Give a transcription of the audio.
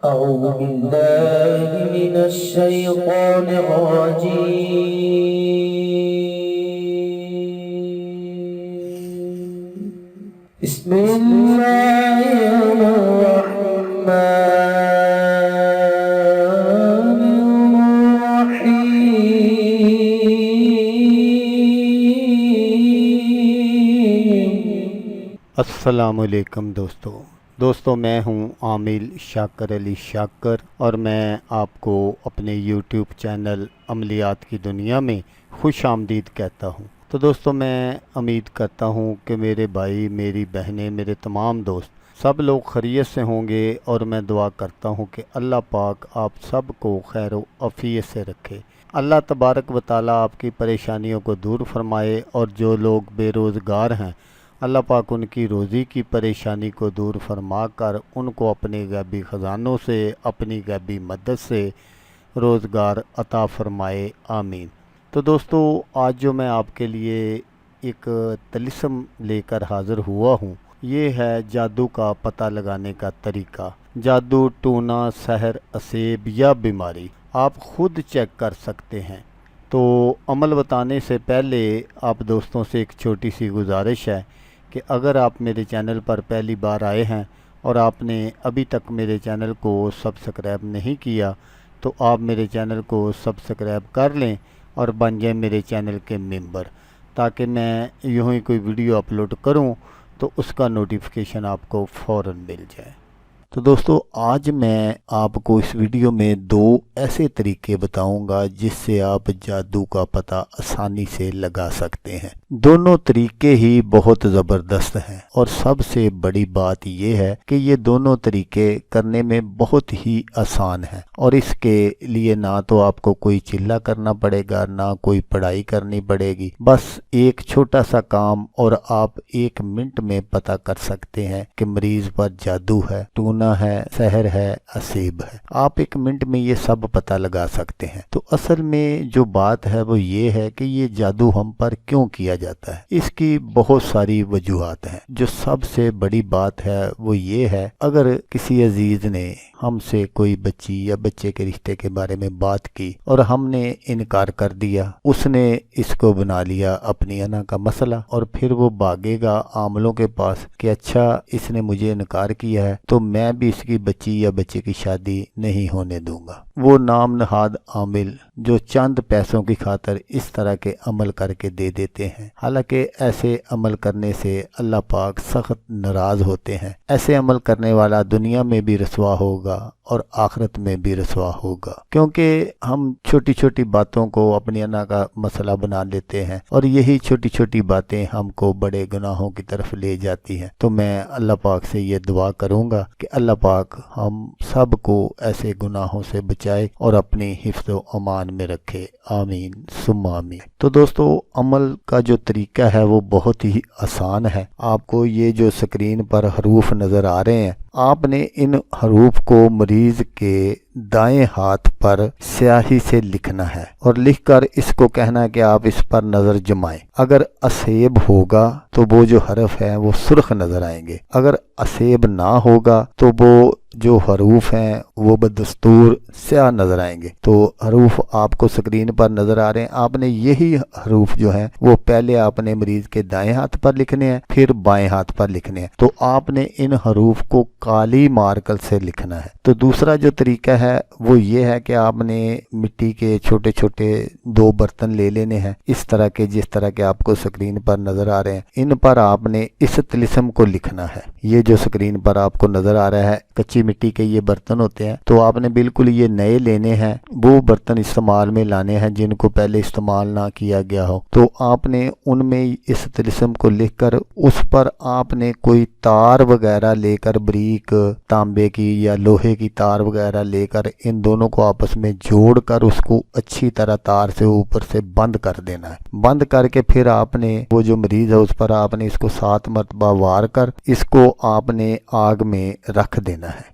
أعوذ بالله من الشيطان الرجيم. بسم الله الرحمن الرحيم. السلام علیکم دوستو میں ہوں عامل شاکر علی شاکر اور میں آپ کو اپنے یوٹیوب چینل عملیات کی دنیا میں خوش آمدید کہتا ہوں۔ تو دوستو میں امید کرتا ہوں کہ میرے بھائی، میری بہنیں، میرے تمام دوست سب لوگ خیریت سے ہوں گے، اور میں دعا کرتا ہوں کہ اللہ پاک آپ سب کو خیر و عافیت سے رکھے۔ اللہ تبارک و تعالیٰ آپ کی پریشانیوں کو دور فرمائے، اور جو لوگ بے روزگار ہیں اللہ پاک ان کی روزی کی پریشانی کو دور فرما کر ان کو اپنے غیبی خزانوں سے، اپنی غیبی مدد سے روزگار عطا فرمائے، آمین۔ تو دوستو آج جو میں آپ کے لیے ایک طلسم لے کر حاضر ہوا ہوں، یہ ہے جادو کا پتہ لگانے کا طریقہ۔ جادو، ٹونا، سحر، اسیب یا بیماری آپ خود چیک کر سکتے ہیں۔ تو عمل بتانے سے پہلے آپ دوستوں سے ایک چھوٹی سی گزارش ہے کہ اگر آپ میرے چینل پر پہلی بار آئے ہیں اور آپ نے ابھی تک میرے چینل کو سبسکرائب نہیں کیا تو آپ میرے چینل کو سبسکرائب کر لیں اور بن جائیں میرے چینل کے ممبر، تاکہ میں یوں ہی کوئی ویڈیو اپلوڈ کروں تو اس کا نوٹیفیکیشن آپ کو فوراً مل جائے۔ تو دوستو آج میں آپ کو اس ویڈیو میں دو ایسے طریقے بتاؤں گا جس سے آپ جادو کا پتہ آسانی سے لگا سکتے ہیں۔ دونوں طریقے ہی بہت زبردست ہیں، اور سب سے بڑی بات یہ ہے کہ یہ دونوں طریقے کرنے میں بہت ہی آسان ہیں، اور اس کے لیے نہ تو آپ کو کوئی چلہ کرنا پڑے گا، نہ کوئی پڑھائی کرنی پڑے گی۔ بس ایک چھوٹا سا کام اور آپ 1 منٹ میں پتہ کر سکتے ہیں کہ مریض پر جادو ہے، ٹونا ہے، سحر ہے، اسیب ہے۔ آپ 1 منٹ میں یہ سب پتہ لگا سکتے ہیں۔ تو اصل میں جو بات ہے وہ یہ ہے کہ یہ جادو ہم پر کیوں کیا جاتا ہے۔ اس کی بہت ساری وجوہات ہیں۔ جو سب سے بڑی بات ہے وہ یہ ہے، اگر کسی عزیز نے ہم سے کوئی بچی یا بچے کے رشتے کے بارے میں بات کی اور ہم نے انکار کر دیا، اس نے اس کو بنا لیا اپنی انا کا مسئلہ، اور پھر وہ بھاگے گا عاملوں کے پاس کہ اچھا اس نے مجھے انکار کیا ہے تو میں بھی اس کی بچی یا بچے کی شادی نہیں ہونے دوں گا۔ وہ نام نہاد عامل جو چند پیسوں کی خاطر اس طرح کے عمل کر کے دے دیتے ہیں، حالانکہ ایسے عمل کرنے سے اللہ پاک سخت ناراض ہوتے ہیں۔ ایسے عمل کرنے والا دنیا میں بھی رسوا ہوگا اور آخرت میں بھی رسوا ہوگا، کیونکہ ہم چھوٹی چھوٹی باتوں کو اپنی انا کا مسئلہ بنا لیتے ہیں، اور یہی چھوٹی چھوٹی باتیں ہم کو بڑے گناہوں کی طرف لے جاتی ہیں۔ تو میں اللہ پاک سے یہ دعا کروں گا کہ اللہ پاک ہم سب کو ایسے گناہوں سے بچائے اور اپنی حفظ و امان میں رکھے، آمین ثم آمین۔ تو دوستو عمل کا جو طریقہ ہے وہ بہت ہی آسان ہے۔ آپ کو یہ جو سکرین پر حروف نظر آ رہے ہیں، آپ نے ان حروف کو مریض کے دائیں ہاتھ پر سیاہی سے لکھنا ہے، اور لکھ کر اس کو کہنا ہے کہ آپ اس پر نظر جمائیں۔ اگر اسیب ہوگا تو وہ جو حرف ہیں وہ سرخ نظر آئیں گے، اگر اسیب نہ ہوگا تو وہ جو حروف ہیں وہ بدستور سیاہ نظر آئیں گے۔ تو حروف آپ کو سکرین پر نظر آ رہے ہیں، آپ نے یہی حروف جو ہیں وہ پہلے آپ نے مریض کے دائیں ہاتھ پر لکھنے ہیں، پھر بائیں ہاتھ پر لکھنے ہیں۔ تو آپ نے ان حروف کو کالی مارکر سے لکھنا ہے۔ تو دوسرا جو طریقہ ہے وہ یہ ہے کہ آپ نے مٹی کے چھوٹے چھوٹے 2 برتن لے لینے ہیں، اس طرح کے جس طرح کے آپ کو سکرین پر نظر آ رہے ہیں۔ ان پر آپ نے اس طلسم کو لکھنا ہے۔ یہ جو سکرین پر آپ کو نظر آ رہا ہے کچی مٹی کے یہ برتن ہوتے ہیں، تو آپ نے بالکل یہ نئے لینے ہیں، وہ برتن استعمال میں لانے ہیں جن کو پہلے استعمال نہ کیا گیا ہو۔ تو آپ نے ان میں اس طلسم کو لکھ کر اس پر آپ نے کوئی تار وغیرہ لے کر، بریک تانبے کی یا لوہے کی تار وغیرہ لے کر ان دونوں کو آپس میں جوڑ کر اس کو اچھی طرح تار سے اوپر سے بند کر دینا ہے۔ بند کر کے پھر آپ نے وہ جو مریض ہے اس پر آپ نے اس کو 7 مرتبہ وار کر اس کو آپ نے آگ میں رکھ دینا ہے۔